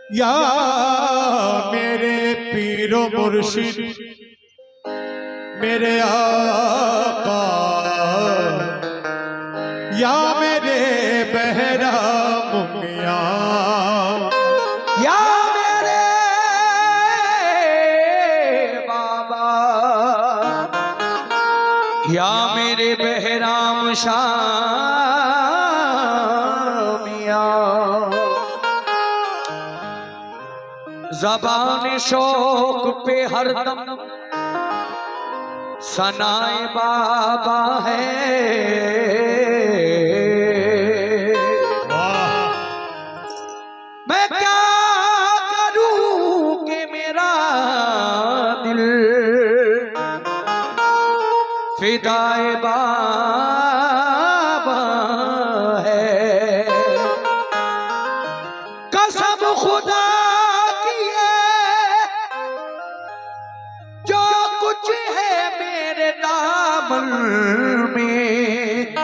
या मेरे पीरो मुर्शिद मेरे आका, या मेरे बहराम मियां, या मेरे बाबा, या मेरे बहराम शामिया। ज़बान शौक पे हरदम सनाए बाबा है। मैं क्या करूं कि मेरा दिल फिदाए बाबा है। कसम खुदा की है, जो कुछ है मेरे दामन में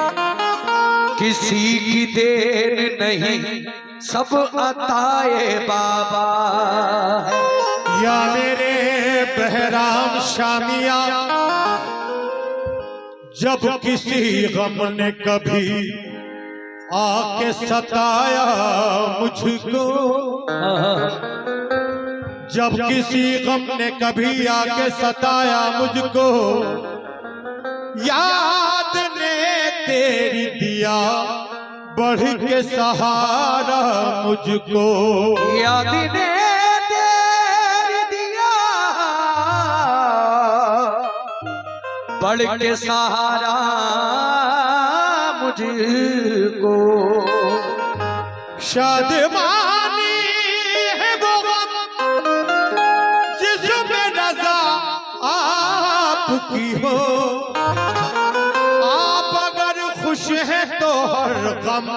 किसी की देन नहीं, सब अताए बाबा है। या मेरे बहराम शामिया, जब किसी गम ने कभी आके सताया मुझको, जब किसी गम ने कभी आके सताया मुझको, याद ने तेरी दिया बढ़ के सहारा मुझको। याद ने तेरी दिया बढ़ के सहारा मुझको। शादमानी है वो गम जिसमें रज़ा आपकी हो, आप अगर खुश हैं तो हर गम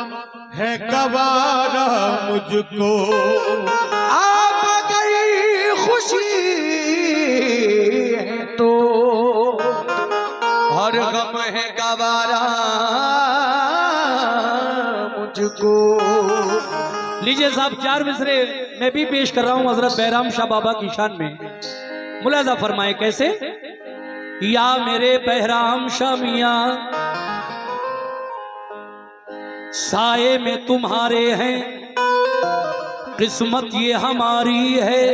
है गवारा मुझको। आप अगर खुशी है तो हर गम है गवारा मुझको। लीजिए साहब, 4 मिसरे मैं भी पेश कर रहा हूं हजरत बहराम शाह बाबा की शान में। मुलाजा फरमाए कैसे। या मेरे बहराम शाह मियां, साए में तुम्हारे हैं, किस्मत ये हमारी है,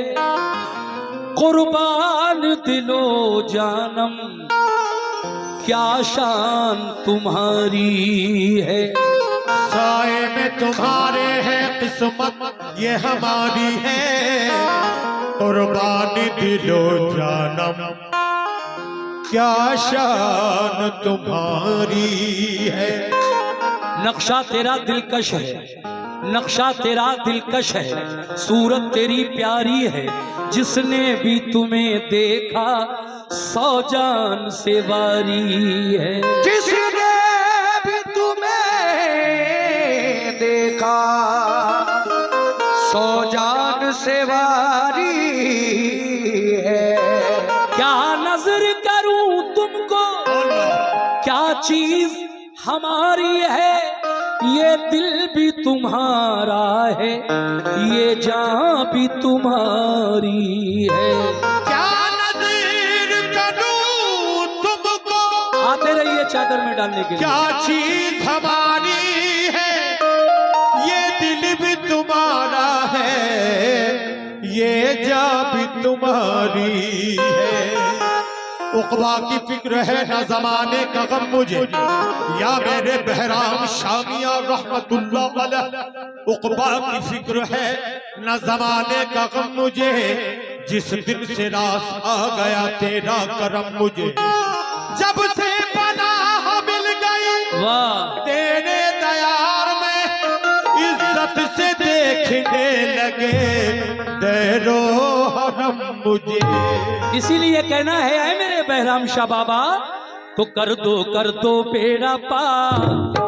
कुर्बान दिलो जानम क्या शान तुम्हारी है। साए में तुम्हारे हैं, किस्मत ये हमारी है, कुर्बानी दिलो जानम क्या शान तुम्हारी है। नक्शा तेरा दिलकश है, नक्शा तेरा दिलकश है, सूरत तेरी प्यारी है, जिसने भी तुम्हें देखा 100 जान से वारी है। जिसने भी तुम्हें देखा 100 जान से वारी है। क्या नजर करूं तुमको, क्या चीज हमारी है, ये दिल भी तुम्हारा है, ये जान भी तुम्हारी है। क्या नज़र करूं तुमको, आते रहिए चादर में डालने के लिए। क्या चीज हमारी है, ये दिल भी तुम्हारा है, ये जान भी तुम्हारी है। उक़बा की फिक्र है न ज़माने का गम मुझे, या मेरे बहराम शामिया रहमतुल्लाह अलैह। उक़बा की फिक्र है न ज़माने का गम मुझे, जिस दिन से रास आ गया तेरा करम मुझे। जब से पनाह मिल गई वाह, तेरे दयार में, इज्जत से देखने लगे देरो हरम मुझे। इसीलिए कहना है ऐ मेरे बहराम शाह बाबा, तो कर दो बेड़ा पार।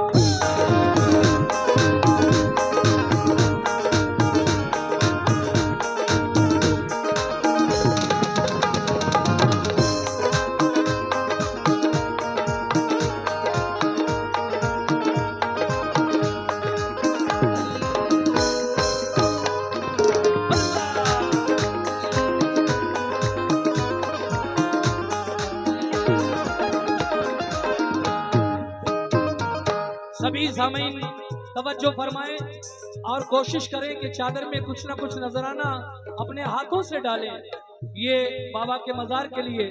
सभी सामीन तवज्जो फरमाएं और कोशिश करें कि चादर में कुछ ना कुछ नजराना अपने हाथों से डालें। ये बाबा के मजार के लिए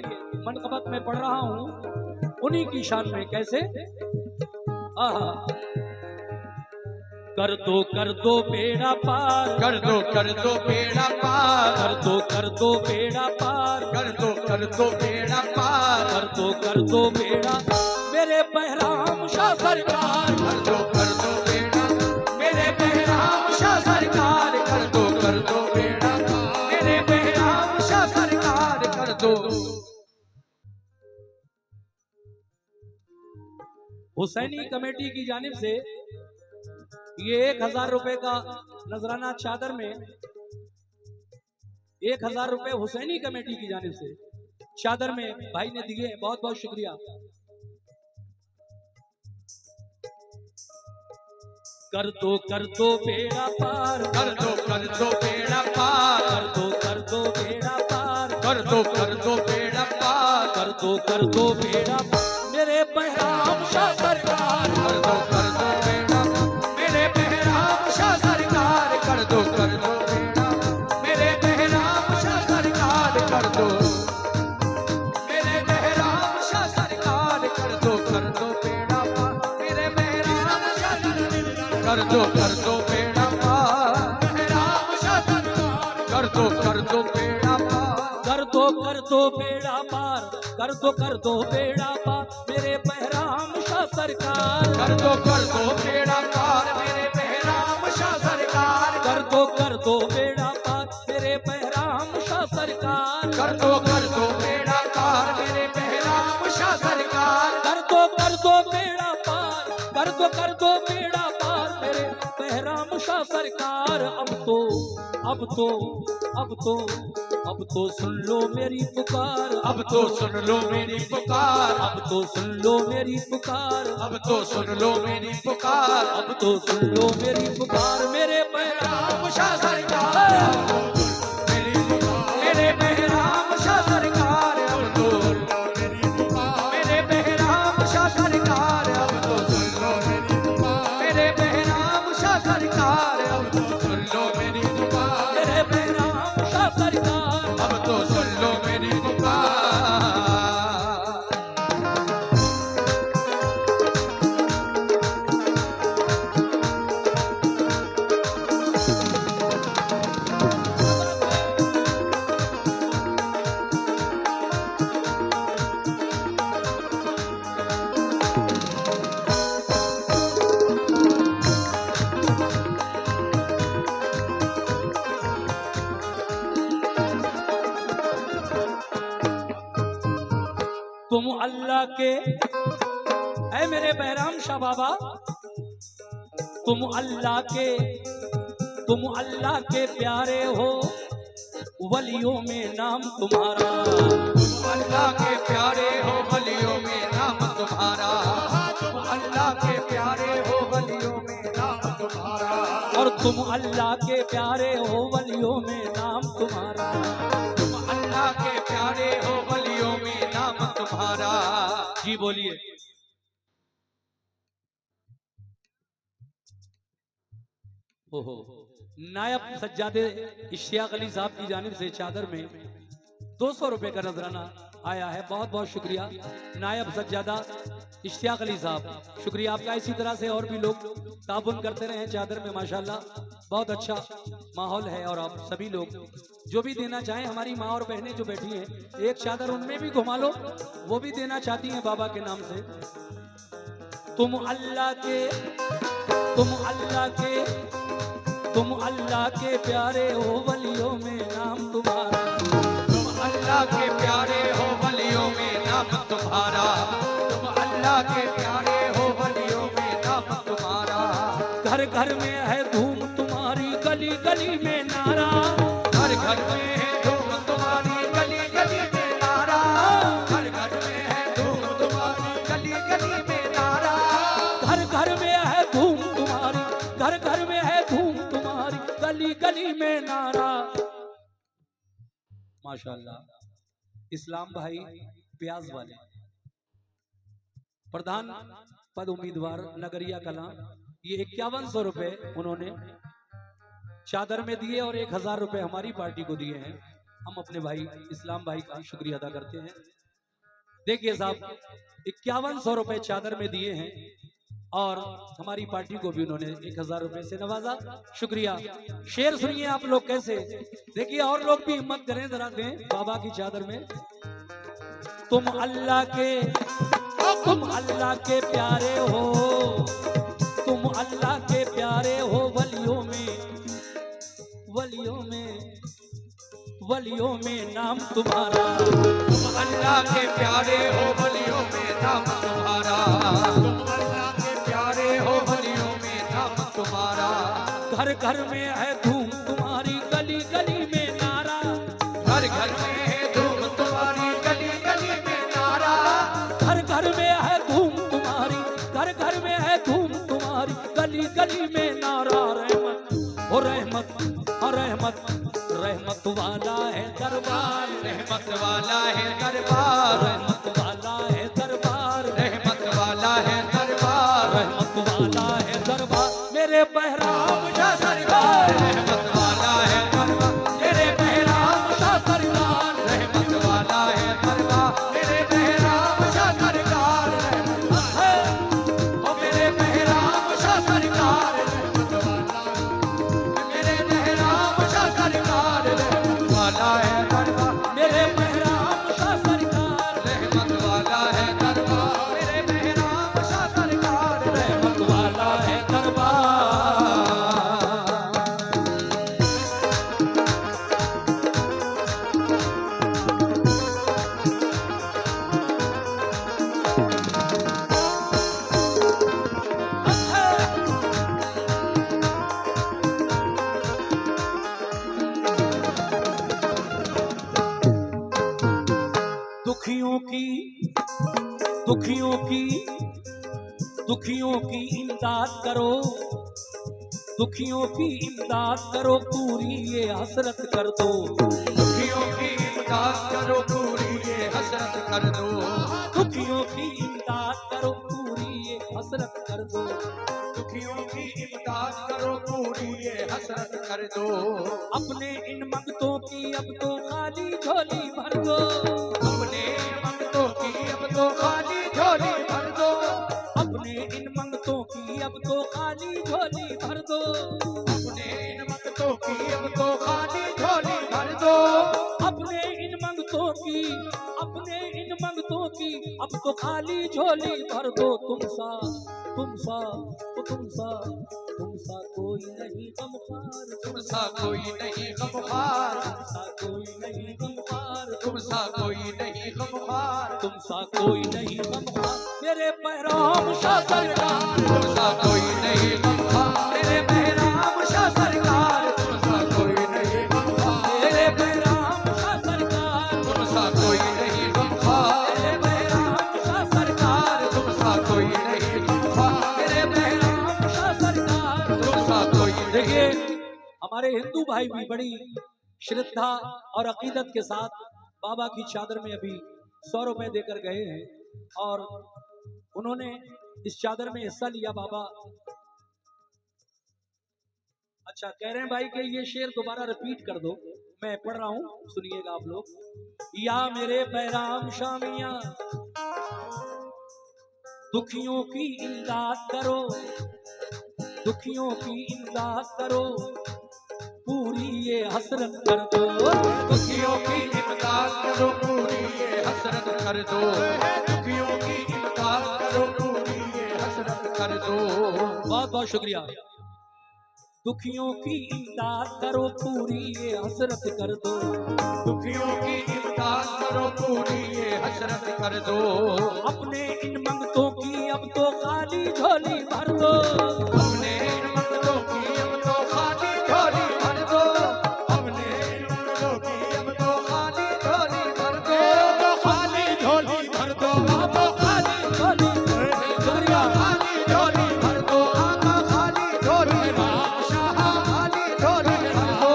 मनकबत में पढ़ रहा हूं, उन्हीं की शान में। कैसे? आहा, कर दो बेड़ा पार, कर दो बेड़ा पार, कर दो बेड़ा पार, कर दो बेड़ा पार, कर दो बेड़ा मेरे बहराम शाह सरकार, कर दो बेड़ा मेरे बहराम शाह सरकार, कर दो बेड़ा मेरे बहराम शाह सरकार, कर दो। हुसैनी कमेटी की जानिब से ये 1000 रुपए का नजराना चादर में, 1000 रुपए हुसैनी कमेटी की जानिब से चादर में भाई ने दिए। बहुत बहुत शुक्रिया। कर दो बेड़ा पार, कर दो बेड़ा पार, कर दो बेड़ा पार, कर दो बेड़ा पार, कर दो बेड़ा मेरे बहराम शाह सरकार, कर दो बेड़ा मेरे बहराम शाह सरकार, कर दो बेड़ा मेरे बहराम शाह सरकार, कर दो मेरे बहराम शाह सरकार, कर दो बेड़ा मेरे बहराम शाह सरकार, कर दो बेड़ा बहराम शाह सरकार, कर दो बेड़ा कर दो बेड़ा पार, कर दो बेड़ा पार मेरे बहराम शाह सरकार, कर दो बेड़ा पार मेरे बहराम शाह सरकार, कर दो बेड़ा पार मेरे बहराम शाह सरकार, कर दो बेड़ा पार मेरे बहराम शाह सरकार, कर दो बेड़ा पार, कर दो बेड़ा पार मेरे बहराम शाह सरकार। अब तो सुन लो मेरी पुकार, अब तो सुन लो मेरी पुकार, अब तो सुन लो मेरी पुकार, अब तो सुन लो मेरी पुकार, अब तो सुन लो मेरी पुकार मेरे बहराम शाह सरकार, मेरे बहराम शाह सरकार, अब तो मेरे बहराम शाह सरकार, अब तो सुन लो मेरे बहराम शाह सरकार, अब तो सुन लो मेरी पुकार, मेरे बहराम शाह सरकार। अब तो सुन लो मेरी पुकार। तुम अल्लाह के, ऐ मेरे बहराम शाह बाबा, तुम अल्लाह के प्यारे हो, वलियों में नाम तुम्हारा, तुम अल्लाह के प्यारे हो, वलियों में नाम तुम्हारा, तुम अल्लाह के प्यारे हो, वलियों में नाम तुम्हारा, और तुम अल्लाह के प्यारे हो, वलियों में नाम तुम्हारा, तुम अल्लाह के प्यारे हो, वलियों में नाम तुम्हारा। जी बोलिए। ओहो, नायब सज्जादे इश्तियाक अली साहब की जानिब से चादर में 200 रुपए का नजराना आया है। बहुत बहुत शुक्रिया नायब सज्जादा इश्तियाक अली साहब, शुक्रिया आपका। इसी तरह से और भी लोग ताबुन करते रहे चादर में। माशाल्लाह बहुत अच्छा माहौल है। और आप सभी लोग जो भी देना चाहें, हमारी माँ और बहनें जो बैठी हैं, एक चादर उनमें भी घुमा लो, वो भी देना चाहती हैं बाबा के नाम से। तुम अल्लाह के प्यारे हो, वलियों में नाम तुम्हारा, तुम अल्लाह के प्यारे हो, वलियों में नाम तुम्हारा, तुम अल्लाह के प्यारे हो, वलियों में नाम तुम्हारा, घर घर में है धूम तुम्हारी, गली गली में नारा, घर घर में है धूम तुम्हारी, गली गली में नारा, घर घर में है धूम तुम्हारी, गली गली में नारा, घर घर में है धूम तुम्हारी, घर घर में है धूम तुम्हारी, गली गली में नारा। माशाल्लाह। इस्लाम भाई प्याज वाले, प्रधान पद उम्मीदवार नगरिया कला, ये 5100 रुपए उन्होंने चादर में दिए और 1000 रुपए हमारी पार्टी को दिए हैं। हम अपने भाई इस्लाम भाई का शुक्रिया अदा करते हैं। देखिए साहब, 5100 रुपए चादर में दिए हैं और हमारी पार्टी को भी उन्होंने 1000 रुपए से नवाजा। शुक्रिया। शेर सुनिए आप लोग कैसे, देखिए और लोग भी हिम्मत करें, जरा दें बाबा की चादर में। तुम अल्लाह के प्यारे हो, तुम अल्लाह के प्यारे हो, वलियों में नाम तुम्हारा। तुम अल्लाह के प्यारे हो, वलियों में नाम तुम्हारा। तुम अल्लाह के प्यारे हो, वलियों में नाम तुम्हारा। घर घर में है धूम तुम्हारी, गली गली में नारा। घर घर में है धूम तुम्हारी, गली गली में नारा। घर घर में है धूम तुम्हारी, घर घर में है धूम तुम्हारी, गली गली में नारा। रहमत ओ रहमत, रहमत रहमत वाला है दरबार, रहमत वाला है दरबार। रहमत वाला है दरबार, रहमत वाला है दरबार। रहमत वाला है दरबार। मेरे बहराम शाह सरकार, रहमत वाला है दरबार। मेरे बहराम शाह सरकार, रहमत वाला है दरबार। मेरे बहराम शाह सरकार। ओ मेरे बहराम शाह सरकार, मेरे बहराम शाह सरकार। रहमत वाला है दरबार। मेरे बहराम शाह सरकार, रहमत वाला है दरबार। मेरे बहराम शाह सरकार। रहमत वाला है दरबार। दुखियों की इमदाद करो, दुखियों की इमदाद करो, पूरी ये हसरत कर दो। दुखियों की इमदाद करो, पूरी ये हसरत कर दो। दुखियों की इमदाद करो, पूरी ये हसरत कर दो। दुखियों की इमदाद करो, पूरी ये हसरत कर दो। अपने इन मंगतों की अब तो खाली झोली भर दो। अपने मंगतों की अब तो खाली झोली भर दो। अपने इन मंगतों की अब तो खाली झोली भर दो। अपने इन मंगतों की अब तो खाली झोली भर दो। अपने इन मंगतों की, अपने इन मंगतों की अब तो खाली झोली भर दो। तुम सा कोई नहीं गमखार, तुम सा कोई नहीं गमखार। तुम सा कोई नहीं गमखार, तुम सा कोई नहीं गमखार। तुम सा कोई नहीं गमखार। मेरे बहराम शाह सरकार, तुम सा कोई नहीं गमखार। मेरे बहराम शाह सरकार। तुम सा कोई नहीं गमखार। मेरे बहराम शाह सरकार, तुम सा कोई नहीं गमखार। मेरे बहराम शाह सरकार, तुम सा कोई नहीं गमखार। मेरे बहराम शाह सरकार। तुम सा कोई नहीं। देखिए हमारे हिंदू भाई भी बड़ी श्रद्धा और अकीदत के साथ बाबा की चादर में अभी 100 रुपए देकर गए हैं और उन्होंने इस चादर में हिस्सा लिया। बाबा अच्छा कह रहे हैं भाई कि ये शेर दोबारा रिपीट कर दो, मैं पढ़ रहा हूं, सुनिएगा आप लोग। या मेरे बहराम शामिया, दुखियों की इमदाद करो, दुखियों की इमदाद करो, पूरी ये हसरत कर दो। दुखियों की इमदाद करो, पूरी ये हसरत कर दो। दुखियों की इमदाद करो, पूरी ये हसरत कर दो। बहुत बहुत शुक्रिया। दुखियों की इमदाद करो, पूरी ये हसरत कर दो। दुखियों की इमदाद करो, पूरी ये हसरत कर दो। अपने इन मंगतों की अब तो खाली झोली भर दो। अपने इन मंगतों की अब तो खाली झोली भर दो। अपने इन मंगतों की अब तो खाली झोली भर दो। खाली झोली भर दो, बाबा खाली झोली, शुक्रिया। खाली झोली भर दो। आका खाली झोली भर दो। शाह खाली झोली भर दो।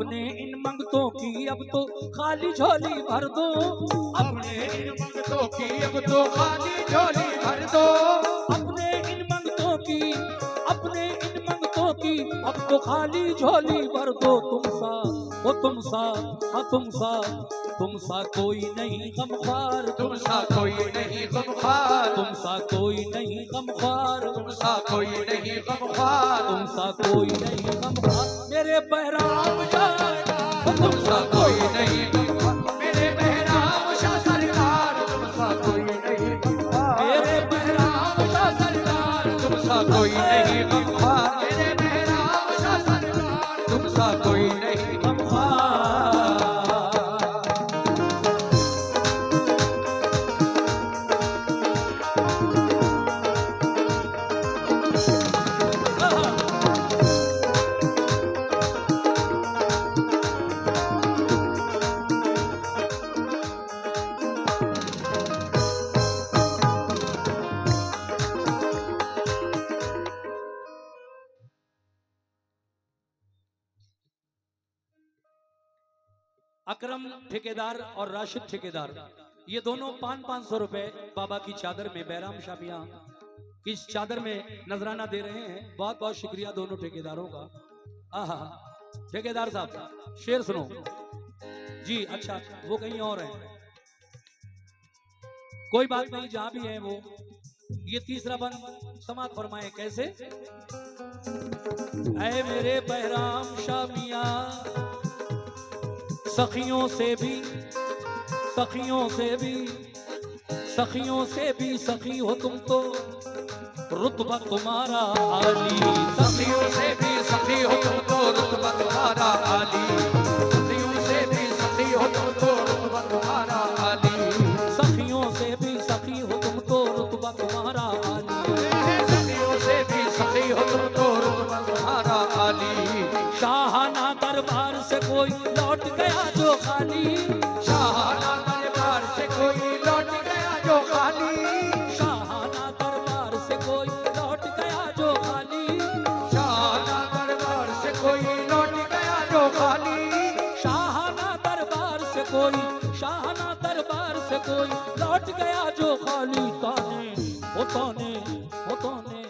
अपने इन मंगतों की अब तो खाली झोली भर दो, अपने इन मंगतों की अब तो खाली झोली भर दो, अपने इन मंगतों की, अपने इन मंगतों की अब तो खाली झोली भर दो। तुम सा, वो तुम सा, हाँ तुम सा कोई नहीं गमख्वार, तुम सा कोई नहीं गमख्वार, तुम सा कोई नहीं गमख्वार, तुम सा कोई नहीं गमख्वार, तुम सा कोई नहीं गमख्वार मेरे बहराम शाह, तुम सा कोई नहीं गमख्वार मेरे बहराम शाह सरकार, तुम सा कोई नहीं गमख्वार मेरे बहराम शाह सरकार, तुम सा कोई नहीं गमख्वार मेरे बहराम शाह सरकार, तुम सा कोई नहीं गमख्वार। अकरम ठेकेदार और राशिद ठेकेदार ये दोनों 500 रुपए बाबा की चादर में, बहराम शाह मियां की चादर में नजराना दे रहे हैं। बहुत बहुत शुक्रिया दोनों ठेकेदारों का। आहा, ठेकेदार साहब शेर सुनो जी। अच्छा वो कहीं और हैं, कोई बात नहीं, जहां भी है वो। ये तीसरा बंद समाप्त फरमाए। कैसे? ऐ मेरे बहराम शाह मियां, सखियों से भी, सखियों से भी, सखियों से भी सखी हो तुम तो, रुतबा तुम्हारा आली। सखियों से भी सखी हो तुम तो, रुतबा तुम्हारा आली। सखियों से भी सखी हो तुम तो, रुतबा तुम्हारा आली। सखियों से भी सखी हो तुम तो, रुतबा तुम्हारा आली। सखियों से भी सखी हो तुम तो, रुतबा तुम्हारा आली। शाहाना दरबार से कोई लौट गया जो खाली, शाहाना दरबार से कोई लौट गया जो खाली। शाहाना दरबार से कोई लौट गया जो खाली। शाहाना दरबार से कोई लौट गया जो खाली। शाहाना दरबार से कोई, शाहाना दरबार से कोई लौट गया जो खाली। ताने ओ ताने ओ ताने,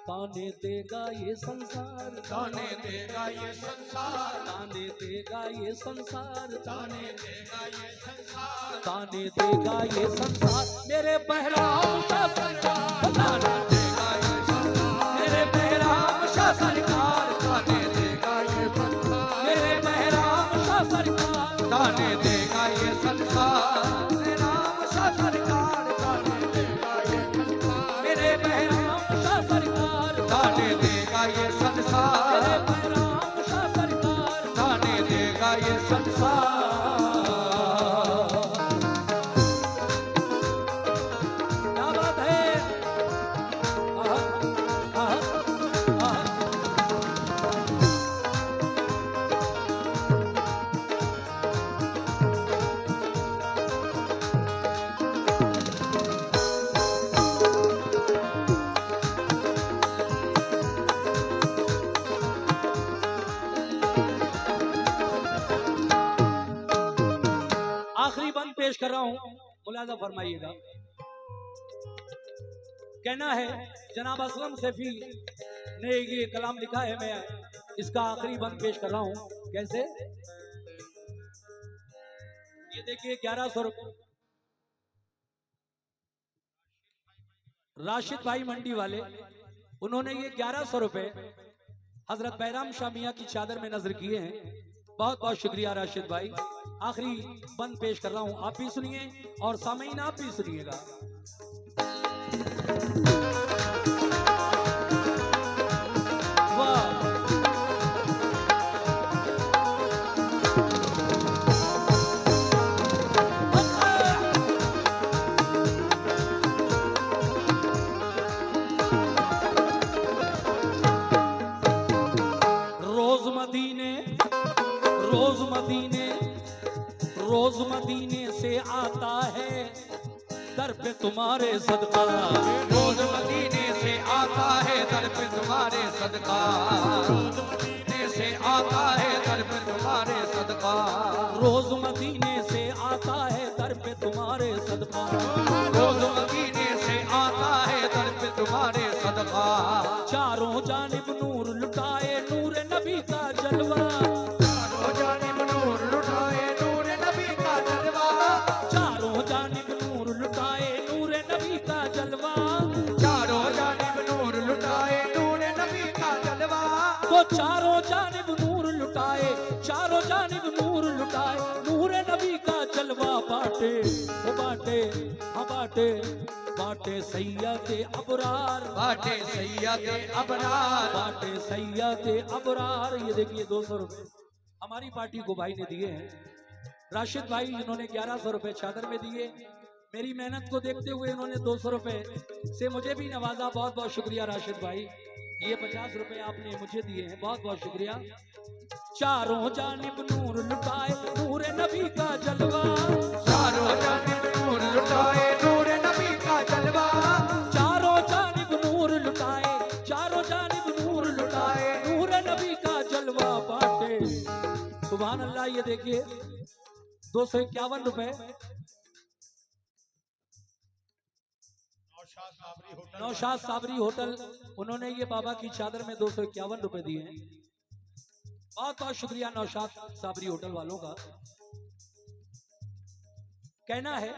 ताने देगा ये संसार, ताने देगा ये संसार, ताने देगा ये संसार, ताने देगा ये संसार, ताने देगा ये संसार मेरे बहराम का सरकार। ताने देगा ये संसार मेरे बहराम शाह सरकार। ताने देगा ये संसार मेरे बहराम शाह सरकार, ताने देगा ये संसार मेरे राम शाह सरकार। ताने देगा ये संसार मेरे बहराम शाह सरकार, ताने देगा ये संसार मेरे बहराम शाह सरकार, ताने देगा ये संसार। क्या बात है। आहा, आहा, आहा। आखिरी बंद पेश कर रहा हूं, मुलाजा फरमाइएगा। कहना है जनाब असलम सैफी ने ये कलाम लिखा है, मैं इसका आखिरी बंद पेश कर रहा हूं। कैसे? ये देखिए 1100 रुपये राशिद भाई मंडी वाले, उन्होंने ये 1100 रुपए हजरत बहराम शाह मियां की चादर में नजर किए हैं। बहुत बहुत शुक्रिया राशिद भाई। आखिरी बंद पेश कर रहा हूं, आप भी सुनिए और सामीन आप भी सुनिएगा। वाह, रोज मदीने, रोज मदीने, रोज मदीने से आता है दर पे तुम्हारे सदका। रोज मदीने से आता है दर पे तुम्हारे सदका। रोज मदीने से से आता है दर पे तुम्हारे सदका, रोज मदीने से आता है दर पे तुम्हारे सदका, रोज मदीने से आता है दर पे तुम्हारे सदका, चारों जानिब नूर लुटाए नूर नबी का जलवा, चारों जानिब नूर लुटाए नूर नबी का जलवा, चारों जानिब नूर लुटाए नूर नबी का जलवा, चारों जानिब नूर लुटाए नूर नबी का जलवा, तो चारों जानिब नूर लुटाए, चारों जानिब नूर लुटाए नूर नबी का जलवा बाटे, वो बाटे, हाँ बाटे, बाटे सैयदे अबरार, बाटे सैयदे अबरार, बाटे सैयदे अबरार। ये देखिए 200 रुपए हमारी पार्टी को भाई ने दिए हैं, राशिद भाई जिन्होंने 1100 रुपए चादर में दिए, मेरी मेहनत को देखते हुए उन्होंने 200 रुपए से मुझे भी नवाजा, बहुत बहुत शुक्रिया राशिद भाई। ये 50 रुपए आपने मुझे दिए हैं, बहुत बहुत शुक्रिया। चारों जानिब नूर लुटाए नूर नबी का जलवा, चारों जानिब नूर लुटाए नूर नबी का जलवा, चारों जानिब नूर लुटाए, चारों जानिब नूर लुटाए नूर नबी का जलवा बाटे। सुभान अल्लाह। ये देखिए 251 रुपए नौशाद साबरी होटल, उन्होंने ये बाबा की चादर में 251 रुपए दिए हैं, बहुत बहुत शुक्रिया नौशाद साबरी होटल वालों का। कहना है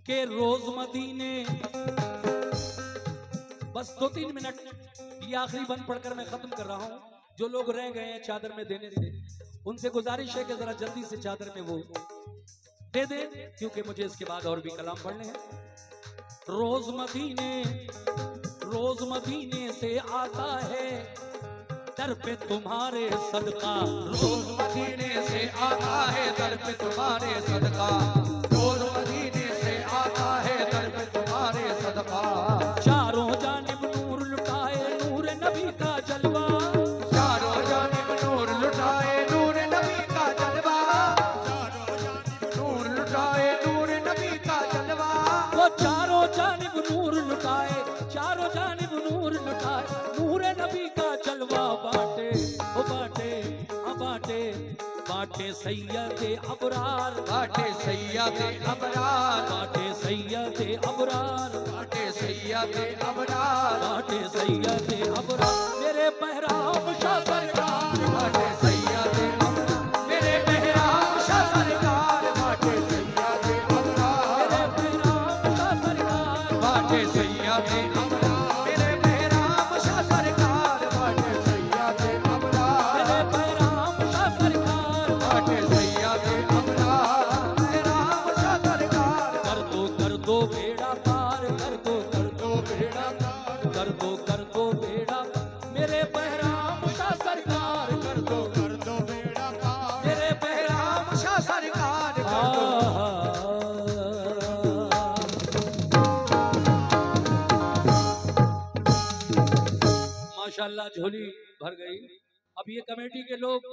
कि रोज मदीने, बस 2-3 मिनट ये आखिरी बंद पढ़कर मैं खत्म कर रहा हूं। जो लोग रह गए हैं चादर में देने से, उनसे गुजारिश है कि जरा जल्दी से चादर में वो दे दें, क्योंकि मुझे इसके बाद और भी कलाम पढ़ने हैं। रोज मदीने से आता है दर पे तुम्हारे सदका, रोज मदीने से आता है दर पे तुम्हारे सदका, रोज मदीने से आता है दर पे तुम्हारे सदका, चारों जानिब नूर लुटाए नूर नबी का जलवा, चारों जानिब नूर लुटाए नूर नबी का जलवा, चारों जानिब नूर लुटाए नूर नबी का जलवा, वो चारों जानिब नूर लुटाए, चारों जानिब नूर लुटाए नूर नबी का जलवा बाटे, ओ बाटे, हाँ बाटे, बाटे सैयदे अबरार, बाटे सैयदे अबरार, बाटे सैयदे अबरार, बाटे सैयदे अबरार, बाटे सैयदे अबरार। मेरे बहराम शाह सरकार, बाटे सैयदे अबरार, मेरे बहराम शाह सरकार, बाटे सैयदे अबरार, मेरे बहराम शाह सरकार, बाटे सैयदे अबरार, मेरे बहराम शाह सरकार, बाटे सैयदे अबरार, मेरे बहराम शाह सरकार, बाटे सैयदे अबरार, बहराम शाह सरकार, कर दो बेड़ा पार, कर दो बेड़ा कर दो बेड़ा, मेरे बहराम शाह सरकार कर दो बेड़ा पार। मेरे बहराम शाह सरकार कर दो। माशाल्लाह झोली भर गई। अब ये कमेटी के लोग